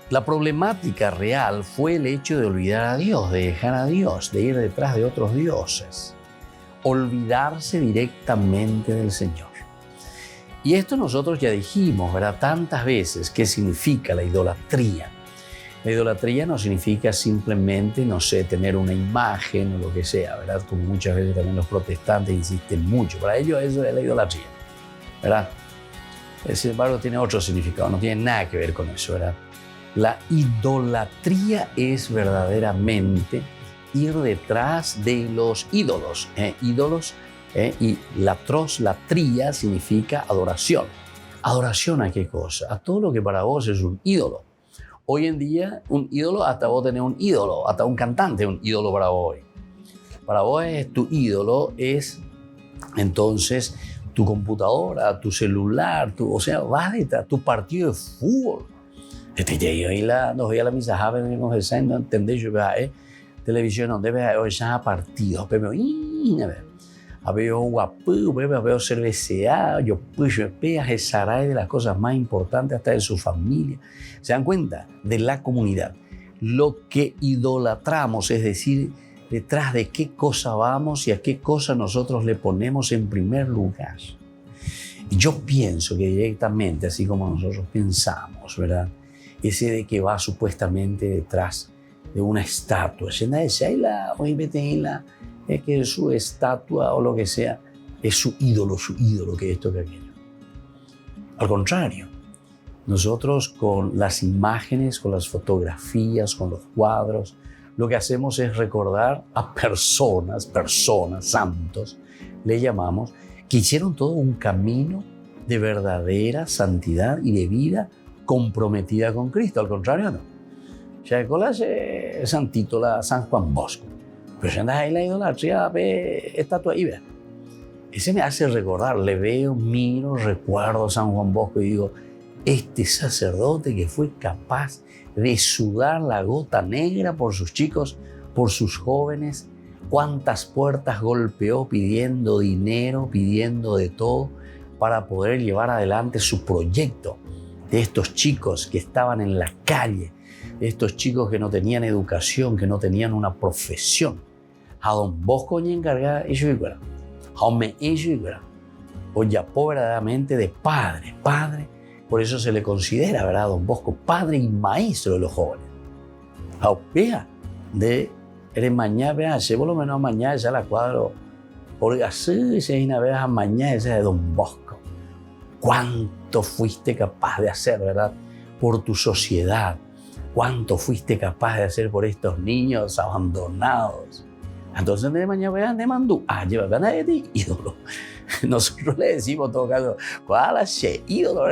la problemática real fue el hecho de olvidar a Dios, de dejar a Dios, de ir detrás de otros dioses, olvidarse directamente del Señor. Y esto nosotros ya dijimos, ¿verdad?, tantas veces qué significa la idolatría. La idolatría no significa simplemente, no sé, tener una imagen o lo que sea, ¿verdad? Como muchas veces también los protestantes insisten mucho. Para ellos eso es la idolatría, ¿verdad? Sin embargo, tiene otro significado, no tiene nada que ver con eso, ¿verdad? La idolatría es verdaderamente ir detrás de los ídolos. Ídolos, y latría significa adoración. ¿Adoración a qué cosa? A todo lo que para vos es un ídolo. Hoy en día, un ídolo, hasta vos tenés un ídolo, hasta un cantante es un ídolo para vos hoy. Para vos tu ídolo es, entonces, tu computadora, tu celular, o sea, vas detrás, tu partido de fútbol. Nos veía la misa, no entendés, yo veo televisión, donde veo ya partidos, pero veo guapu, veo cerveceado, yo peas el saray de las cosas más importantes hasta de su familia. ¿Se dan cuenta? De la comunidad. Lo que idolatramos, es decir, detrás de qué cosa vamos y a qué cosa nosotros le ponemos en primer lugar. Y yo pienso que directamente, así como nosotros pensamos, ¿verdad? Ese de que va supuestamente detrás de una estatua. Es que su estatua o lo que sea es su ídolo, que esto, que aquello. Al contrario, nosotros con las imágenes, con las fotografías, con los cuadros, lo que hacemos es recordar a personas, santos, le llamamos, que hicieron todo un camino de verdadera santidad y de vida comprometida con Cristo. Al contrario, no. Ya es santito, San Juan Bosco. Pero si andas ahí la idolatría, ve estatua ahí, ve. Ese me hace recordar, le veo, miro, recuerdo a San Juan Bosco y digo, este sacerdote que fue capaz de sudar la gota negra por sus chicos, por sus jóvenes, cuántas puertas golpeó pidiendo dinero, pidiendo de todo para poder llevar adelante su proyecto de estos chicos que estaban en la calle, de estos chicos que no tenían educación, que no tenían una profesión. A Don Bosco ni encargada, ellos igual. Jaume ellos igual. Oye, verdaderamente de padre. Por eso se le considera, ¿verdad, Don Bosco? Padre y maestro de los jóvenes. Aupea de eres mañana, vea, se por lo menos mañana ya la cuadro. Porque así se una vez a mañana esa de Don Bosco. ¿Cuánto fuiste capaz de hacer, verdad? Por tu sociedad. ¿Cuánto fuiste capaz de hacer por estos niños abandonados? Entonces, de mañana vean de mandú. Lleva ganas de ídolo. Nosotros le decimos en todo caso, ¿cuál es ese ídolo?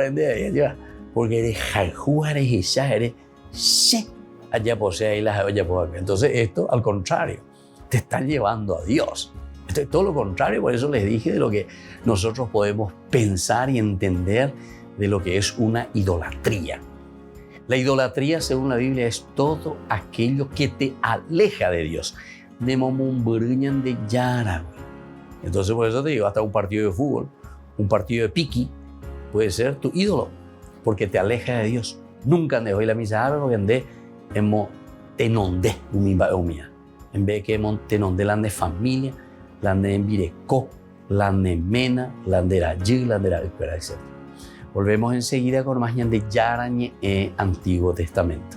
Porque eres jajuares y ya eres se. Allá posee y las allá por acá. Entonces, esto al contrario, te están llevando a Dios. Esto es todo lo contrario, por eso les dije de lo que nosotros podemos pensar y entender de lo que es una idolatría. La idolatría, según la Biblia, es todo aquello que te aleja de Dios. Entonces, por eso te digo, hasta un partido de fútbol, un partido de piqui, puede ser tu ídolo, porque te aleja de Dios. Nunca andé hoy la misa, porque andé en tenondé, en vez de que en tenondé la de familia, la de en virecó, la de mena, la de la yig, la de la etc. Volvemos enseguida con más de Yarañe Antiguo Testamento.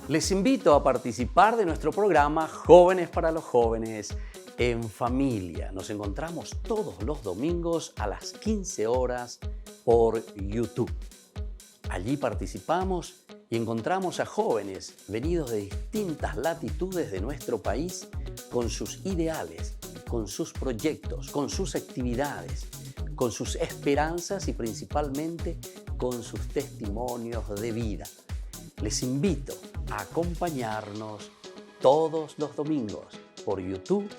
Les invito a participar de nuestro programa Jóvenes para los Jóvenes en Familia. Nos encontramos todos los domingos a las 15 horas por YouTube. Allí participamos y encontramos a jóvenes venidos de distintas latitudes de nuestro país con sus ideales, con sus proyectos, con sus actividades, con sus esperanzas y principalmente con sus testimonios de vida. Les invito a acompañarnos todos los domingos por YouTube,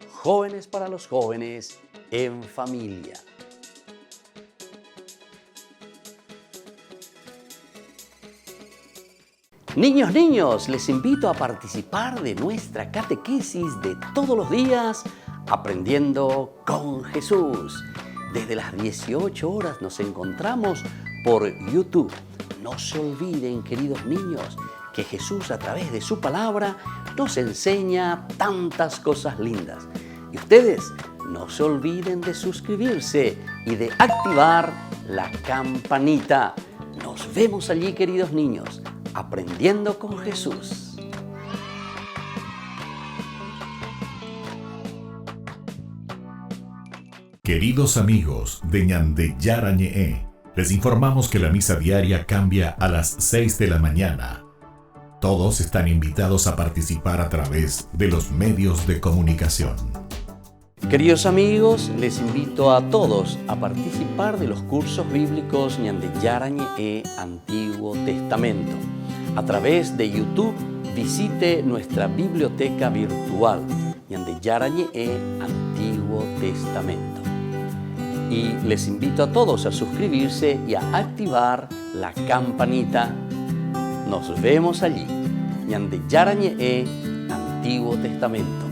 Jóvenes para los Jóvenes en Familia. Niños, les invito a participar de nuestra catequesis de todos los días, Aprendiendo con Jesús. Desde las 18 horas nos encontramos por YouTube. No se olviden, queridos niños, que Jesús a través de su palabra nos enseña tantas cosas lindas. Y ustedes no se olviden de suscribirse y de activar la campanita. Nos vemos allí, queridos niños, aprendiendo con Jesús. Queridos amigos de Ñande Yarañe, les informamos que la misa diaria cambia a las 6 de la mañana. Todos están invitados a participar a través de los medios de comunicación. Queridos amigos, les invito a todos a participar de los cursos bíblicos Ñande Yarañe Antiguo Testamento. A través de YouTube, visite nuestra biblioteca virtual Ñande Yarañe Antiguo Testamento. Y les invito a todos a suscribirse y a activar la campanita. Nos vemos allí. Ñande Yarañe Antiguo Testamento.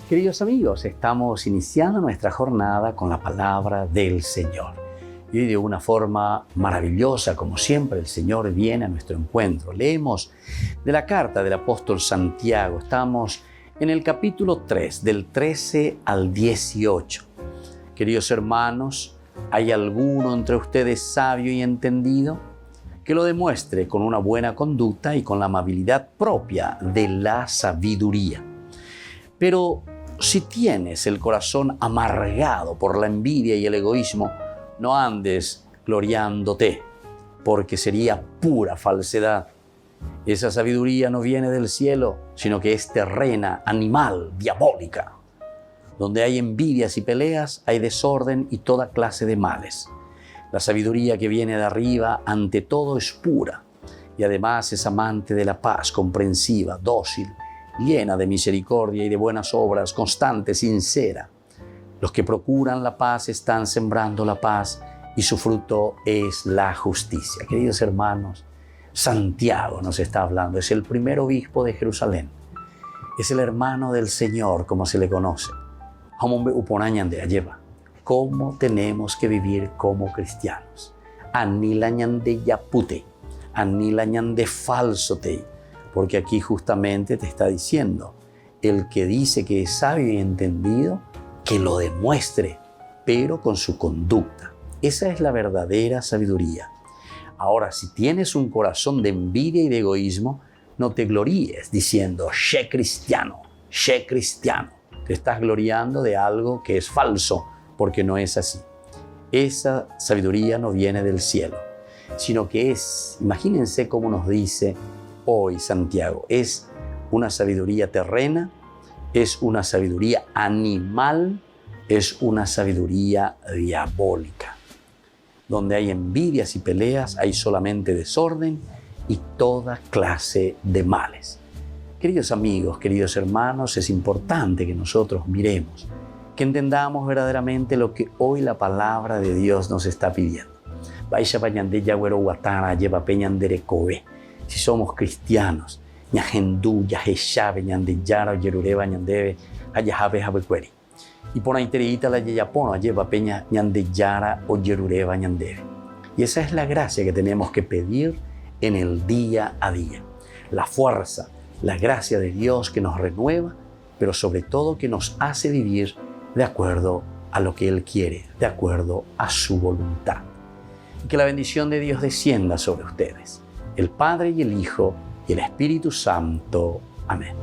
Queridos amigos, estamos iniciando nuestra jornada con la palabra del Señor. Y de una forma maravillosa, como siempre, el Señor viene a nuestro encuentro. Leemos de la carta del apóstol Santiago. Estamos en el capítulo 3, del 13 al 18. Queridos hermanos, ¿hay alguno entre ustedes sabio y entendido? Que lo demuestre con una buena conducta y con la amabilidad propia de la sabiduría. Pero si tienes el corazón amargado por la envidia y el egoísmo, no andes gloriándote, porque sería pura falsedad. Esa sabiduría no viene del cielo, sino que es terrena, animal, diabólica. Donde hay envidias y peleas, hay desorden y toda clase de males. La sabiduría que viene de arriba, ante todo, es pura, y además es amante de la paz, comprensiva, dócil, llena de misericordia y de buenas obras, constante, sincera. Los que procuran la paz están sembrando la paz y su fruto es la justicia. Queridos hermanos, Santiago nos está hablando. Es el primer obispo de Jerusalén. Es el hermano del Señor, como se le conoce. ¿Cómo tenemos que vivir como cristianos? Anilañande yapute, anilañande falsote. Porque aquí justamente te está diciendo, el que dice que es sabio y entendido, que lo demuestre, pero con su conducta. Esa es la verdadera sabiduría. Ahora, si tienes un corazón de envidia y de egoísmo, no te gloríes diciendo, sé cristiano, sé cristiano. Te estás gloriando de algo que es falso, porque no es así. Esa sabiduría no viene del cielo, sino que es, imagínense cómo nos dice hoy Santiago, es una sabiduría terrena, es una sabiduría animal, es una sabiduría diabólica. Donde hay envidias y peleas, hay solamente desorden y toda clase de males. Queridos amigos, queridos hermanos, es importante que nosotros miremos, que entendamos verdaderamente lo que hoy la palabra de Dios nos está pidiendo. Si somos cristianos, y por ahí la yeyapono lleva peña ñande yara o yerureva ñandeve. Y esa es la gracia que tenemos que pedir en el día a día. La fuerza, la gracia de Dios que nos renueva, pero sobre todo que nos hace vivir de acuerdo a lo que Él quiere, de acuerdo a su voluntad. Y que la bendición de Dios descienda sobre ustedes, el Padre y el Hijo y el Espíritu Santo. Amén.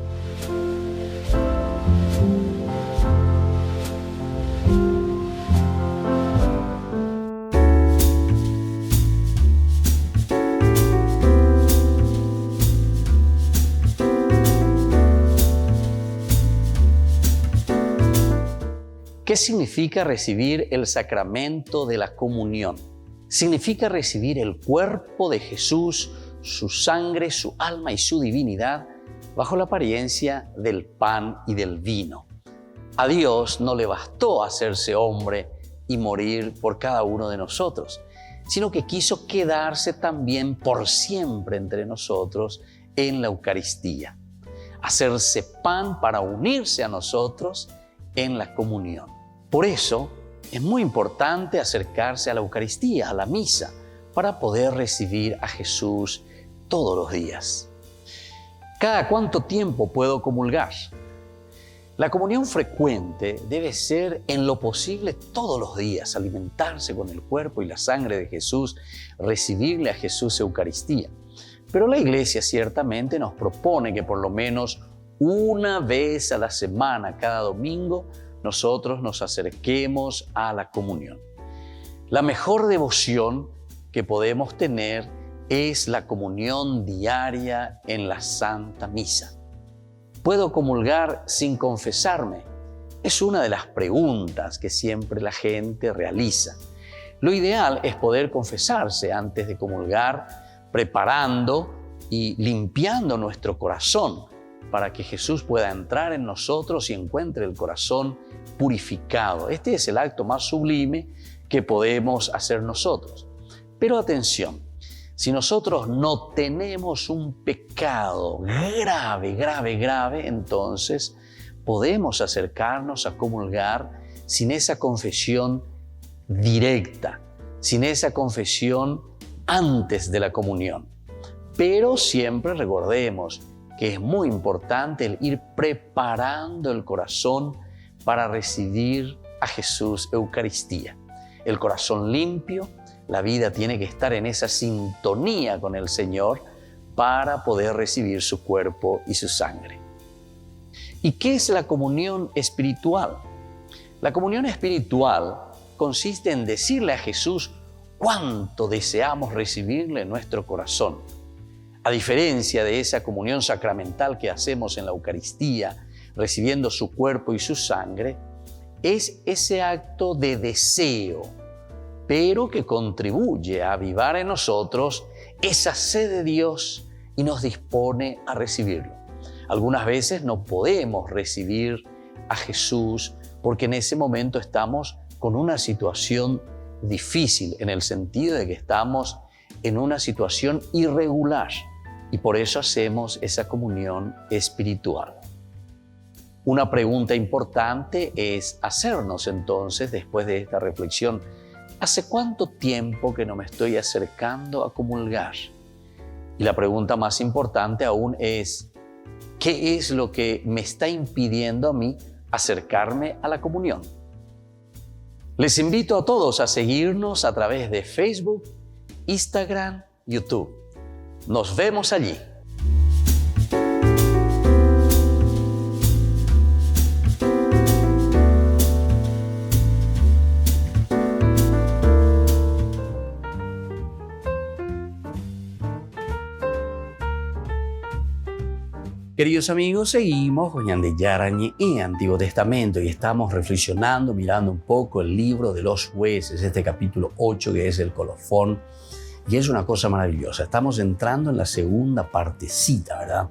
¿Qué significa recibir el sacramento de la comunión? Significa recibir el cuerpo de Jesús, su sangre, su alma y su divinidad bajo la apariencia del pan y del vino. A Dios no le bastó hacerse hombre y morir por cada uno de nosotros, sino que quiso quedarse también por siempre entre nosotros en la Eucaristía, hacerse pan para unirse a nosotros en la comunión. Por eso, es muy importante acercarse a la Eucaristía, a la misa, para poder recibir a Jesús todos los días. ¿Cada cuánto tiempo puedo comulgar? La comunión frecuente debe ser en lo posible todos los días, alimentarse con el cuerpo y la sangre de Jesús, recibirle a Jesús Eucaristía. Pero la Iglesia ciertamente nos propone que por lo menos una vez a la semana, cada domingo, nosotros nos acerquemos a la comunión. La mejor devoción que podemos tener es la comunión diaria en la Santa Misa. ¿Puedo comulgar sin confesarme? Es una de las preguntas que siempre la gente realiza. Lo ideal es poder confesarse antes de comulgar, preparando y limpiando nuestro corazón para que Jesús pueda entrar en nosotros y encuentre el corazón purificado. Este es el acto más sublime que podemos hacer nosotros. Pero atención, si nosotros no tenemos un pecado grave, entonces podemos acercarnos a comulgar sin esa confesión directa, sin esa confesión antes de la comunión. Pero siempre recordemos que es muy importante el ir preparando el corazón para recibir a Jesús Eucaristía. El corazón limpio, la vida tiene que estar en esa sintonía con el Señor para poder recibir su cuerpo y su sangre. ¿Y qué es la comunión espiritual? La comunión espiritual consiste en decirle a Jesús cuánto deseamos recibirle en nuestro corazón. A diferencia de esa comunión sacramental que hacemos en la Eucaristía, recibiendo su cuerpo y su sangre, es ese acto de deseo, pero que contribuye a avivar en nosotros esa sed de Dios y nos dispone a recibirlo. Algunas veces no podemos recibir a Jesús porque en ese momento estamos con una situación difícil, en el sentido de que estamos en una situación irregular y por eso hacemos esa comunión espiritual. Una pregunta importante es hacernos entonces, después de esta reflexión, ¿hace cuánto tiempo que no me estoy acercando a comulgar? Y la pregunta más importante aún es, ¿qué es lo que me está impidiendo a mí acercarme a la comunión? Les invito a todos a seguirnos a través de Facebook, Instagram, YouTube. Nos vemos allí. Queridos amigos, seguimos con Ñande Yarañe y Antiguo Testamento y estamos reflexionando, mirando un poco el libro de los jueces, este capítulo 8 que es el colofón, y es una cosa maravillosa. Estamos entrando en la segunda partecita, ¿verdad?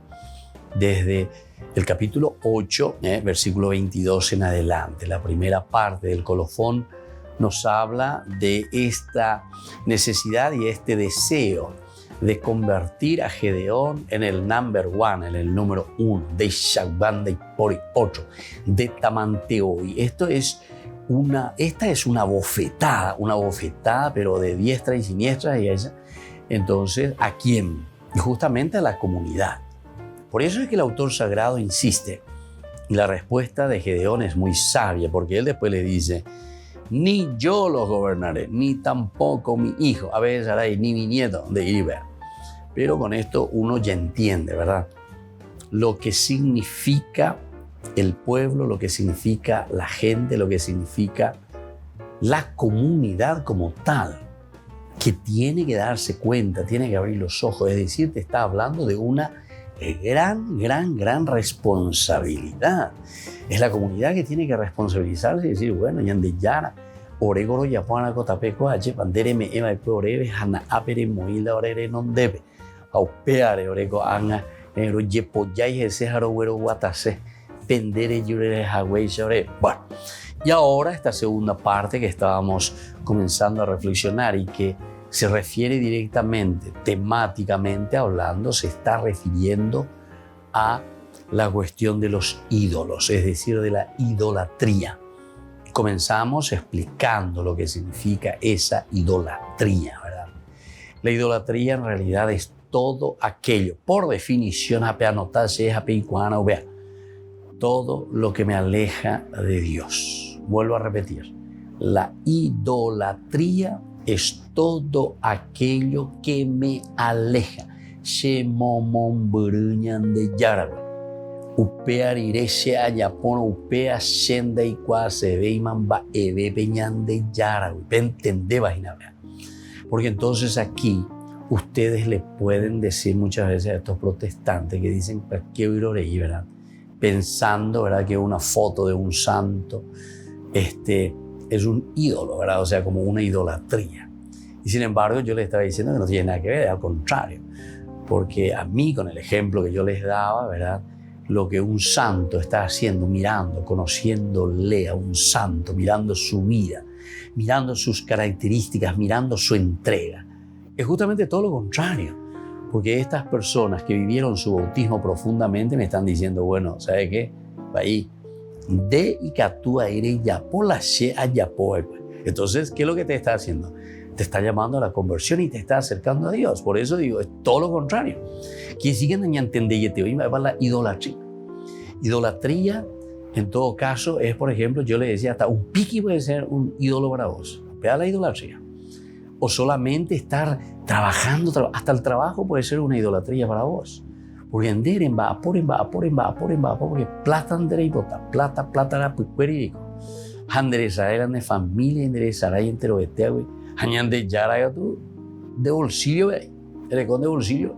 Desde el capítulo 8, versículo 22 en adelante. La primera parte del colofón nos habla de esta necesidad y este deseo de convertir a Gedeón en el number one, en el número 1, de Shagban de Pori 8, de Tamanteoi. Esta es una bofetada, pero de diestra y siniestra, y ella. Entonces, ¿a quién? Y justamente a la comunidad. Por eso es que el autor sagrado insiste, y la respuesta de Gedeón es muy sabia, porque él después le dice, ni yo los gobernaré, ni tampoco mi hijo, Abel-Sarai, ni mi nieto de ir y ver. Pero con esto uno ya entiende, ¿verdad? Lo que significa el pueblo, lo que significa la gente, lo que significa la comunidad como tal, que tiene que darse cuenta, tiene que abrir los ojos. Es decir, te está hablando de una gran responsabilidad. Es la comunidad que tiene que responsabilizarse y decir, bueno, Ñande Yara, Oregoro Yapuana Cotapeco H, Pandere me ema de Orebe, Hana Apere Moila Orere non debe, Aupeare Orego Anga, Ero Yepoyay, ese Jarogüero Guatase, Pendere Yure Hawei Shore. Bueno, y ahora esta segunda parte que estábamos comenzando a reflexionar y que se refiere directamente, temáticamente hablando, se está refiriendo a la cuestión de los ídolos, es decir, de la idolatría. comenzamos explicando lo que significa esa idolatría, ¿verdad? La idolatría en realidad es todo aquello, por definición, todo lo que me aleja de Dios. Vuelvo a repetir, la idolatría es todo aquello que me aleja. Upea irese ayapon upea shenda y se ve imamba eve peñande yara. Entendé, vagina. Porque entonces aquí ustedes le pueden decir muchas veces a estos protestantes que dicen que oirorei, ¿verdad? Pensando, ¿verdad?, que una foto de un santo es un ídolo, ¿verdad? O sea, como una idolatría. Y sin embargo, yo les estaba diciendo que no tiene nada que ver, al contrario. Porque a mí, con el ejemplo que yo les daba, ¿verdad?, lo que un santo está haciendo, mirando, conociéndole a un santo, mirando su vida, mirando sus características, mirando su entrega, es justamente todo lo contrario. Porque estas personas que vivieron su bautismo profundamente me están diciendo, bueno, ¿sabe qué? Ahí, de y que actúa iré ya por la she allá por. Entonces, ¿qué es lo que te está haciendo? Te está llamando a la conversión y te está acercando a Dios. Por eso digo, es todo lo contrario. Que siguen en entender y te oí va la idolatría. Idolatría, en todo caso, es, por ejemplo, yo le decía, hasta un piqui puede ser un ídolo para vos. Vea la idolatría. O solamente estar trabajando, hasta el trabajo puede ser una idolatría para vos. Porque enderen va, porque plata andere y bota, plata la puquerico. Enderezará de familia, enderezará y entero güey. Añande yara tú de bolsillo, güey. De bolsillo.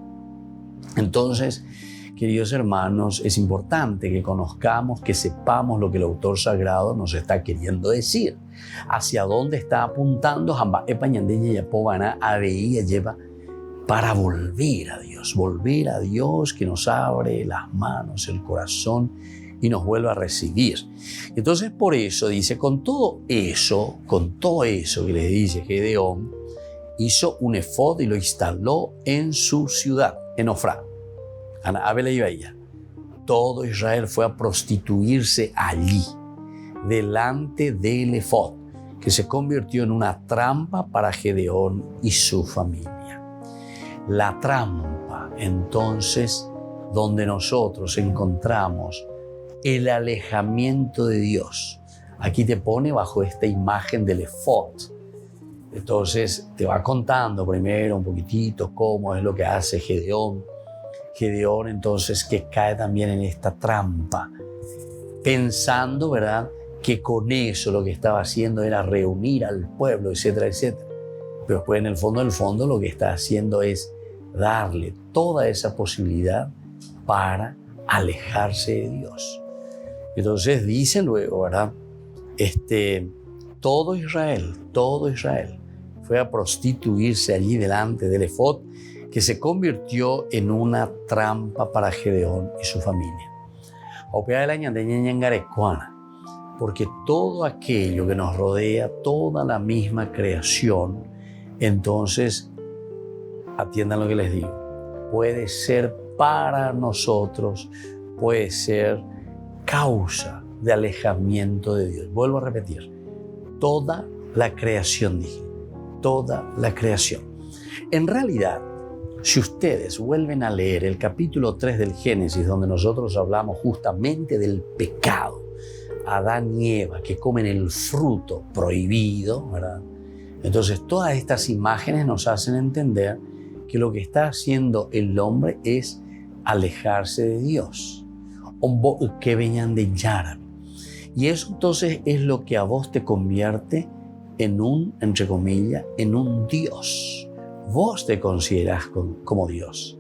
Entonces, queridos hermanos, es importante que conozcamos, que sepamos lo que el autor sagrado nos está queriendo decir. Hacia dónde está apuntando para volver a Dios que nos abre las manos, el corazón y nos vuelve a recibir. Entonces, por eso dice, con todo eso que le dice Gedeón, hizo un efod y lo instaló en su ciudad, en Ofrá. Todo Israel fue a prostituirse allí, delante del efod, que se convirtió en una trampa para Gedeón y su familia. La trampa, entonces, donde nosotros encontramos el alejamiento de Dios. Aquí te pone bajo esta imagen del efod. Entonces te va contando primero un poquitito cómo es lo que hace Gedeón. Gedeón entonces que cae también en esta trampa, pensando, ¿verdad?, que con eso lo que estaba haciendo era reunir al pueblo, etcétera, etcétera. Pero después en el fondo lo que está haciendo es darle toda esa posibilidad para alejarse de Dios. Entonces dice luego, ¿verdad?, todo Israel fue a prostituirse allí delante del efod, que se convirtió en una trampa para Gedeón y su familia. Porque todo aquello que nos rodea, toda la misma creación, entonces, atiendan lo que les digo, puede ser para nosotros, puede ser causa de alejamiento de Dios. Vuelvo a repetir, toda la creación, dije, toda la creación. En realidad, si ustedes vuelven a leer el capítulo 3 del Génesis, donde nosotros hablamos justamente del pecado, Adán y Eva que comen el fruto prohibido, ¿verdad? Entonces todas estas imágenes nos hacen entender que lo que está haciendo el hombre es alejarse de Dios. Que venían de Yara. Y eso entonces es lo que a vos te convierte en un, entre comillas, en un Dios. Vos te considerás como Dios.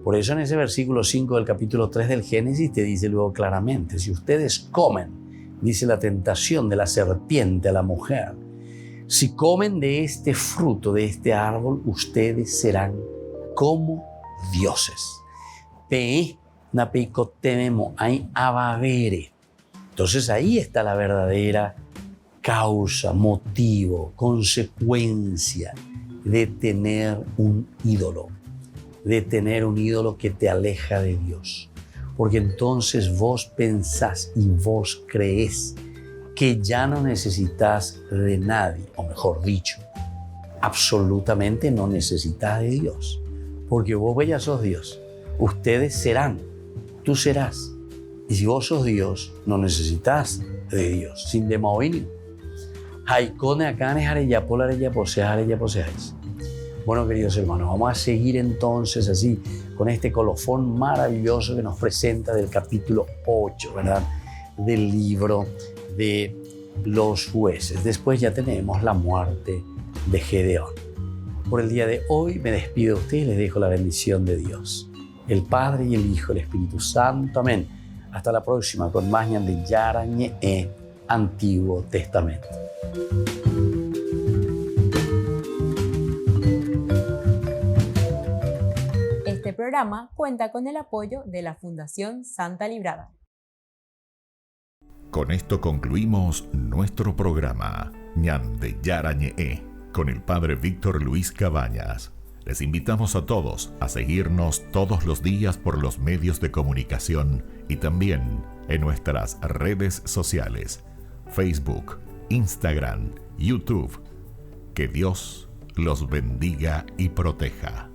Por eso en ese versículo 5 del capítulo 3 del Génesis te dice luego claramente, si ustedes comen, dice la tentación de la serpiente a la mujer, si comen de este fruto, de este árbol, ustedes serán como dioses. Entonces ahí está la verdadera causa, motivo, consecuencia de tener un ídolo, que te aleja de Dios. Porque entonces vos pensás y vos creés que ya no necesitas de nadie, o mejor dicho, absolutamente no necesitas de Dios, porque vos ya sos Dios. Ustedes serán, tú serás. Y si vos sos Dios, no necesitas de Dios, sin demovini. Haikone acá en areyapola, areyaposeáis. Bueno, queridos hermanos, vamos a seguir entonces así con este colofón maravilloso que nos presenta del capítulo 8, ¿verdad? Del libro de los jueces. Después ya tenemos la muerte de Gedeón. Por el día de hoy me despido de ustedes y les dejo la bendición de Dios, el Padre y el Hijo, el Espíritu Santo. Amén. Hasta la próxima con más Ñande Yarañe Antiguo Testamento. Este programa cuenta con el apoyo de la Fundación Santa Librada. Con esto concluimos nuestro programa Ñande Yarañe con el Padre Víctor Luis Cabañas. Les invitamos a todos a seguirnos todos los días por los medios de comunicación y también en nuestras redes sociales, Facebook, Instagram, YouTube. Que Dios los bendiga y proteja.